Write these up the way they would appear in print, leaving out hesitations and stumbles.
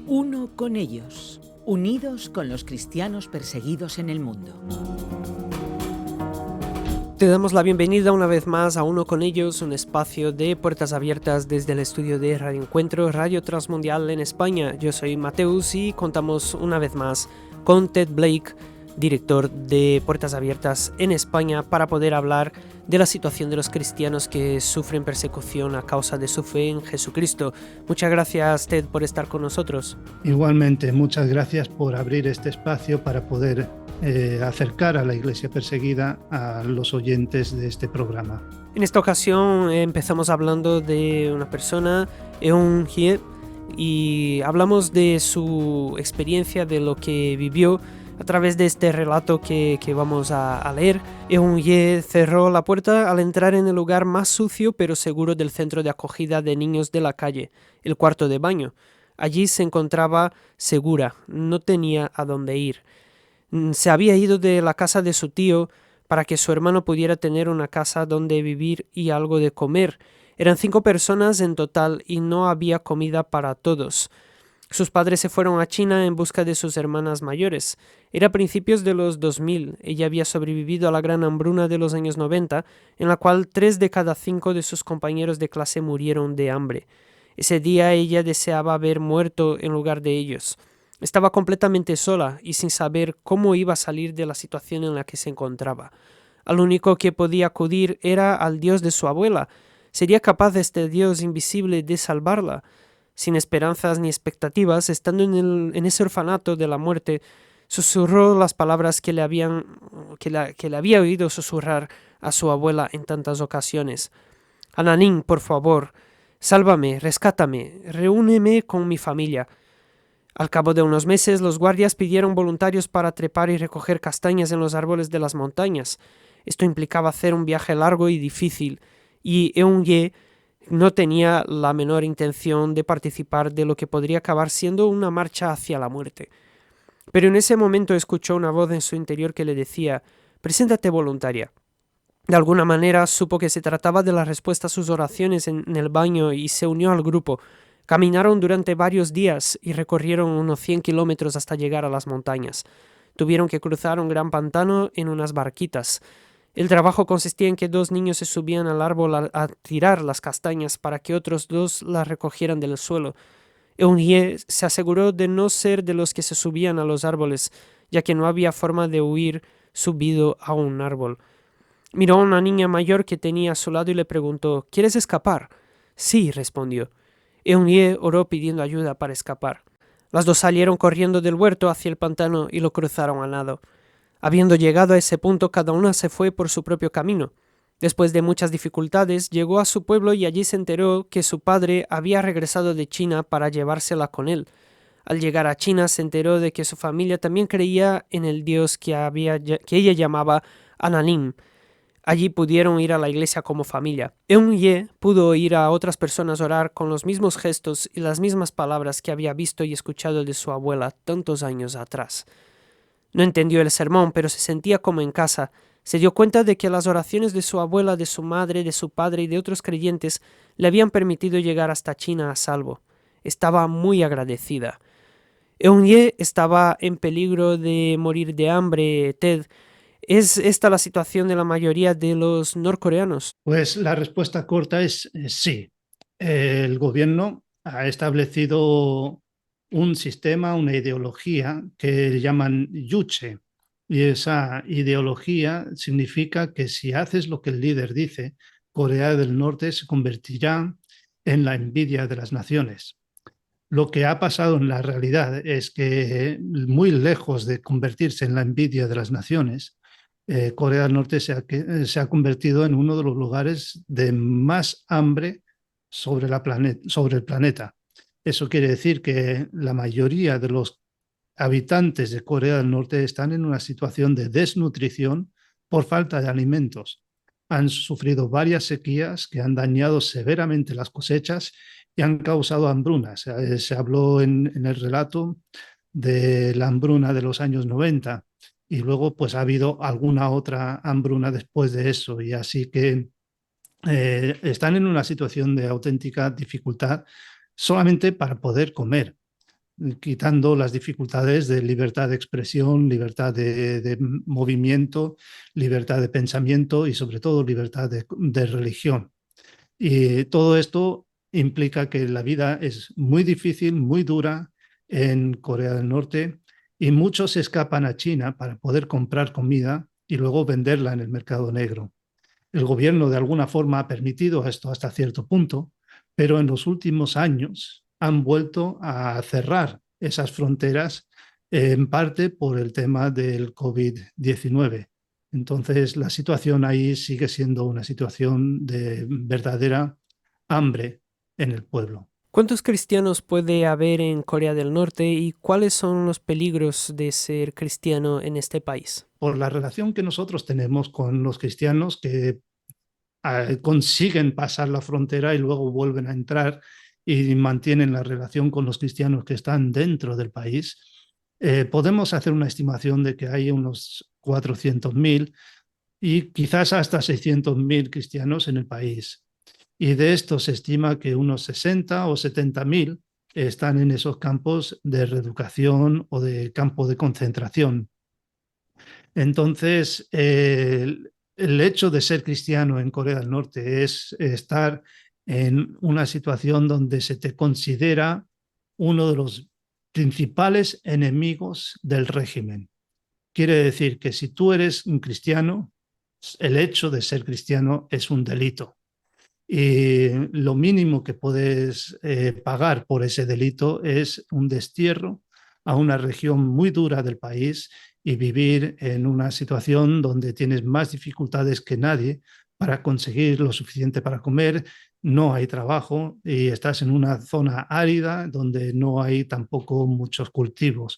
Uno con ellos, unidos con los cristianos perseguidos en el mundo. Te damos la bienvenida una vez más a Uno con ellos, un espacio de puertas abiertas desde el estudio de Radio Encuentro, Radio Transmundial en España. Yo soy Mateus y contamos una vez más con Ted Blake, director de Puertas Abiertas en España, para poder hablar de la situación de los cristianos que sufren persecución a causa de su fe en Jesucristo. Muchas gracias, Ted, por estar con nosotros. Igualmente, muchas gracias por abrir este espacio para poder acercar a la iglesia perseguida a los oyentes de este programa. En esta ocasión empezamos hablando de una persona, Eun Hye, y hablamos de su experiencia, de lo que vivió a través de este relato que vamos a leer. Eun Hye cerró la puerta al entrar en el lugar más sucio pero seguro del centro de acogida de niños de la calle, el cuarto de baño. Allí se encontraba segura, no tenía a dónde ir. Se había ido de la casa de su tío para que su hermano pudiera tener una casa donde vivir y algo de comer. Eran 5 personas en total y no había comida para todos. Sus padres se fueron a China en busca de sus hermanas mayores. Era a principios de los 2000. Ella había sobrevivido a la gran hambruna de los años 90, en la cual 3 de cada 5 de sus compañeros de clase murieron de hambre. Ese día ella deseaba haber muerto en lugar de ellos. Estaba completamente sola y sin saber cómo iba a salir de la situación en la que se encontraba. Al único que podía acudir era al Dios de su abuela. ¿Sería capaz este Dios invisible de salvarla? Sin esperanzas ni expectativas, estando en ese orfanato de la muerte, susurró las palabras que le había oído susurrar a su abuela en tantas ocasiones. «Ananín, por favor, sálvame, rescátame, reúneme con mi familia». Al cabo de unos meses, los guardias pidieron voluntarios para trepar y recoger castañas en los árboles de las montañas. Esto implicaba hacer un viaje largo y difícil, y Eun Hye no tenía la menor intención de participar de lo que podría acabar siendo una marcha hacia la muerte. Pero en ese momento escuchó una voz en su interior que le decía: «Preséntate voluntaria». De alguna manera supo que se trataba de la respuesta a sus oraciones en el baño y se unió al grupo. Caminaron durante varios días y recorrieron unos 100 kilómetros hasta llegar a las montañas. Tuvieron que cruzar un gran pantano en unas barquitas. El trabajo consistía en que 2 niños se subían al árbol a tirar las castañas para que otros 2 las recogieran del suelo. Eun Hye se aseguró de no ser de los que se subían a los árboles, ya que no había forma de huir subido a un árbol. Miró a una niña mayor que tenía a su lado y le preguntó: «¿Quieres escapar?» «Sí», respondió. Eun Hye oró pidiendo ayuda para escapar. Las 2 salieron corriendo del huerto hacia el pantano y lo cruzaron a nado. Habiendo llegado a ese punto, cada una se fue por su propio camino. Después de muchas dificultades, llegó a su pueblo y allí se enteró que su padre había regresado de China para llevársela con él. Al llegar a China, se enteró de que su familia también creía en el Dios que ella llamaba Ananín. Allí pudieron ir a la iglesia como familia. Eun Hye pudo oír a otras personas orar con los mismos gestos y las mismas palabras que había visto y escuchado de su abuela tantos años atrás. No entendió el sermón, pero se sentía como en casa. Se dio cuenta de que las oraciones de su abuela, de su madre, de su padre y de otros creyentes le habían permitido llegar hasta China a salvo. Estaba muy agradecida. Eun Hye estaba en peligro de morir de hambre, Ted. ¿Es esta la situación de la mayoría de los norcoreanos? Pues la respuesta corta es sí. El gobierno ha establecido un sistema, una ideología que llaman Yuche. Y esa ideología significa que si haces lo que el líder dice, Corea del Norte se convertirá en la envidia de las naciones. Lo que ha pasado en la realidad es que, muy lejos de convertirse en la envidia de las naciones, Corea del Norte se ha convertido en uno de los lugares de más hambre sobre el planeta. Eso quiere decir que la mayoría de los habitantes de Corea del Norte están en una situación de desnutrición por falta de alimentos. Han sufrido varias sequías que han dañado severamente las cosechas y han causado hambrunas. Se habló en el relato de la hambruna de los años 90 y luego pues ha habido alguna otra hambruna después de eso, y así que están en una situación de auténtica dificultad solamente para poder comer. quitando las dificultades de libertad de expresión, libertad de movimiento, libertad de pensamiento y sobre todo libertad de religión. Y todo esto implica que la vida es muy difícil, muy dura en Corea del Norte y muchos escapan a China para poder comprar comida y luego venderla en el mercado negro. El gobierno de alguna forma ha permitido esto hasta cierto punto, pero en los últimos años han vuelto a cerrar esas fronteras en parte por el tema del COVID-19. Entonces, la situación ahí sigue siendo una situación de verdadera hambre en el pueblo. ¿Cuántos cristianos puede haber en Corea del Norte y cuáles son los peligros de ser cristiano en este país? Por la relación que nosotros tenemos con los cristianos que consiguen pasar la frontera y luego vuelven a entrar y mantienen la relación con los cristianos que están dentro del país, podemos hacer una estimación de que hay unos 400.000 y quizás hasta 600.000 cristianos en el país. Y de estos se estima que unos 60 o 70.000 están en esos campos de reeducación o de campo de concentración. Entonces, el hecho de ser cristiano en Corea del Norte es estar en una situación donde se te considera uno de los principales enemigos del régimen. Quiere decir que si tú eres un cristiano, el hecho de ser cristiano es un delito. Y lo mínimo que puedes pagar por ese delito es un destierro a una región muy dura del país y vivir en una situación donde tienes más dificultades que nadie para conseguir lo suficiente para comer, no hay trabajo y estás en una zona árida donde no hay tampoco muchos cultivos.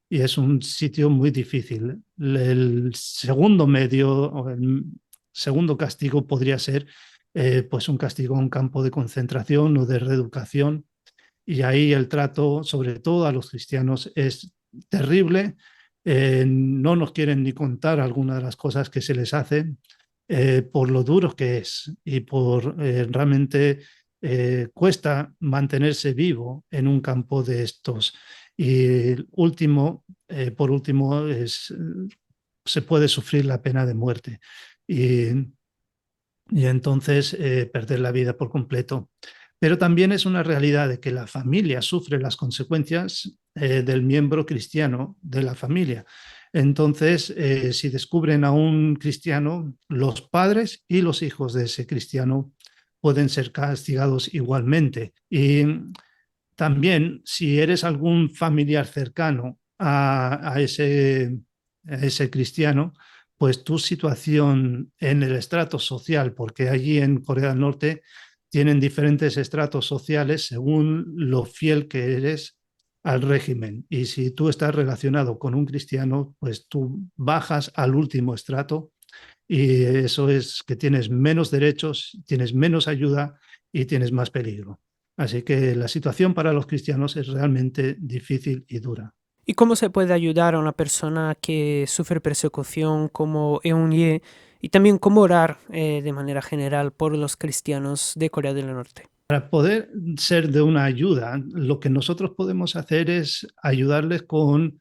Y es un sitio muy difícil. El segundo medio o el segundo castigo podría ser pues un castigo a un campo de concentración o de reeducación. Y ahí el trato, sobre todo a los cristianos, es terrible. No nos quieren ni contar algunas de las cosas que se les hacen por lo duro que es y por realmente cuesta mantenerse vivo en un campo de estos. Y último, por último, se puede sufrir la pena de muerte. Y entonces perder la vida por completo. Pero también es una realidad de que la familia sufre las consecuencias del miembro cristiano de la familia. Entonces, si descubren a un cristiano, los padres y los hijos de ese cristiano pueden ser castigados igualmente. Y también, si eres algún familiar cercano a ese cristiano, pues tu situación en el estrato social, porque allí en Corea del Norte tienen diferentes estratos sociales según lo fiel que eres al régimen. Y si tú estás relacionado con un cristiano, pues tú bajas al último estrato y eso es que tienes menos derechos, tienes menos ayuda y tienes más peligro. Así que la situación para los cristianos es realmente difícil y dura. ¿Y cómo se puede ayudar a una persona que sufre persecución como Eun-ye y también cómo orar de manera general por los cristianos de Corea del Norte? Para poder ser de una ayuda, lo que nosotros podemos hacer es ayudarles con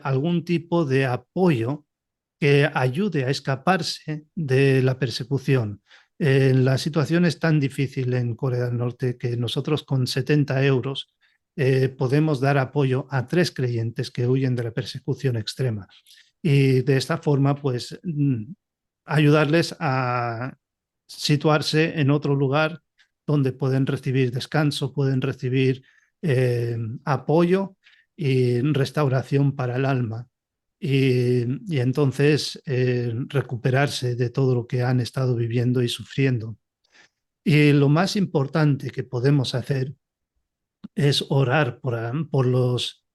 algún tipo de apoyo que ayude a escaparse de la persecución. La situación es tan difícil en Corea del Norte que nosotros con 70 euros podemos dar apoyo a 3 creyentes que huyen de la persecución extrema. Y de esta forma, pues, ayudarles a situarse en otro lugar donde pueden recibir descanso, pueden recibir apoyo y restauración para el alma. Y entonces recuperarse de todo lo que han estado viviendo y sufriendo. Y lo más importante que podemos hacer es orar por los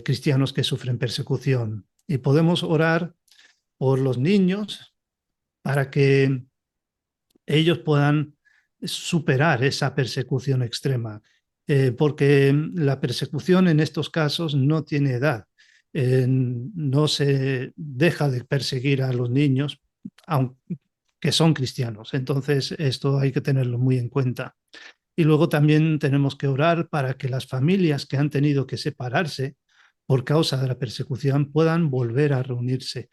cristianos que sufren persecución. Y podemos orar por los niños para que ellos puedan superar esa persecución extrema, porque la persecución en estos casos no tiene edad. No se deja de perseguir a los niños, aunque son cristianos. Entonces, esto hay que tenerlo muy en cuenta. Y luego también tenemos que orar para que las familias que han tenido que separarse por causa de la persecución puedan volver a reunirse.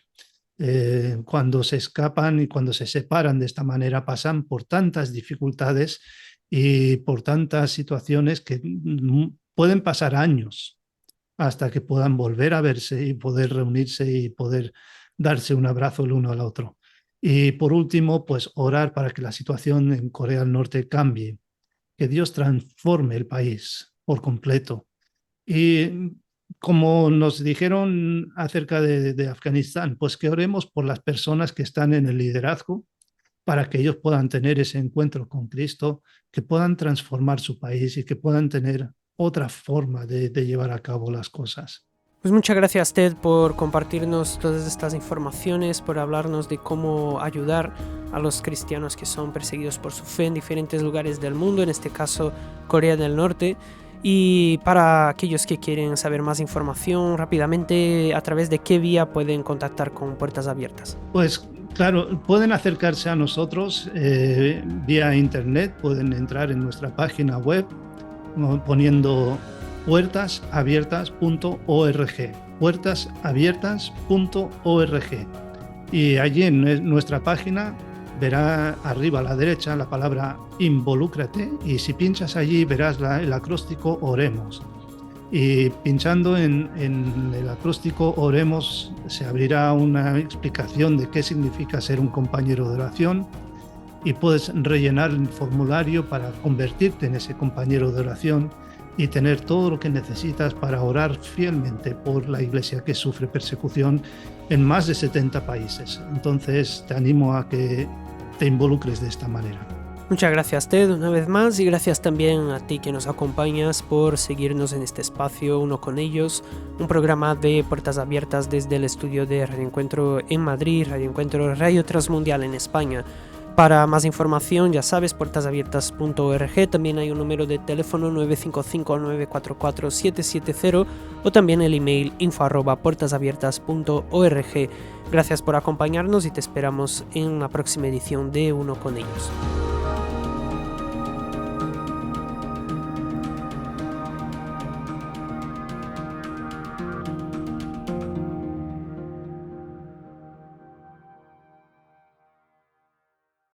Cuando se escapan y cuando se separan de esta manera pasan por tantas dificultades y por tantas situaciones que pueden pasar años hasta que puedan volver a verse y poder reunirse y poder darse un abrazo el uno al otro. Y por último, pues orar para que la situación en Corea del Norte cambie, que Dios transforme el país por completo. Y como nos dijeron acerca de Afganistán, pues que oremos por las personas que están en el liderazgo para que ellos puedan tener ese encuentro con Cristo, que puedan transformar su país y que puedan tener otra forma de llevar a cabo las cosas. Pues muchas gracias, Ted, por compartirnos todas estas informaciones, por hablarnos de cómo ayudar a los cristianos que son perseguidos por su fe en diferentes lugares del mundo, en este caso Corea del Norte. Y para aquellos que quieren saber más información rápidamente, ¿a través de qué vía pueden contactar con Puertas Abiertas? Pues claro, pueden acercarse a nosotros vía internet, pueden entrar en nuestra página web poniendo puertasabiertas.org, puertasabiertas.org. Y allí en nuestra página verá arriba a la derecha la palabra involúcrate, y si pinchas allí verás el acróstico Oremos. Y pinchando en el acróstico Oremos se abrirá una explicación de qué significa ser un compañero de oración, y puedes rellenar el formulario para convertirte en ese compañero de oración y tener todo lo que necesitas para orar fielmente por la iglesia que sufre persecución en más de 70 países. Entonces te animo a que te involucres de esta manera. Muchas gracias, Ted, una vez más, y gracias también a ti que nos acompañas por seguirnos en este espacio Uno con Ellos, un programa de Puertas Abiertas desde el estudio de Radio Encuentro en Madrid, Radio Encuentro Radio Transmundial en España. Para más información, ya sabes, puertasabiertas.org, también hay un número de teléfono 955-944-770 o también el email info@puertasabiertas.org. Gracias por acompañarnos y te esperamos en la próxima edición de Uno con Ellos.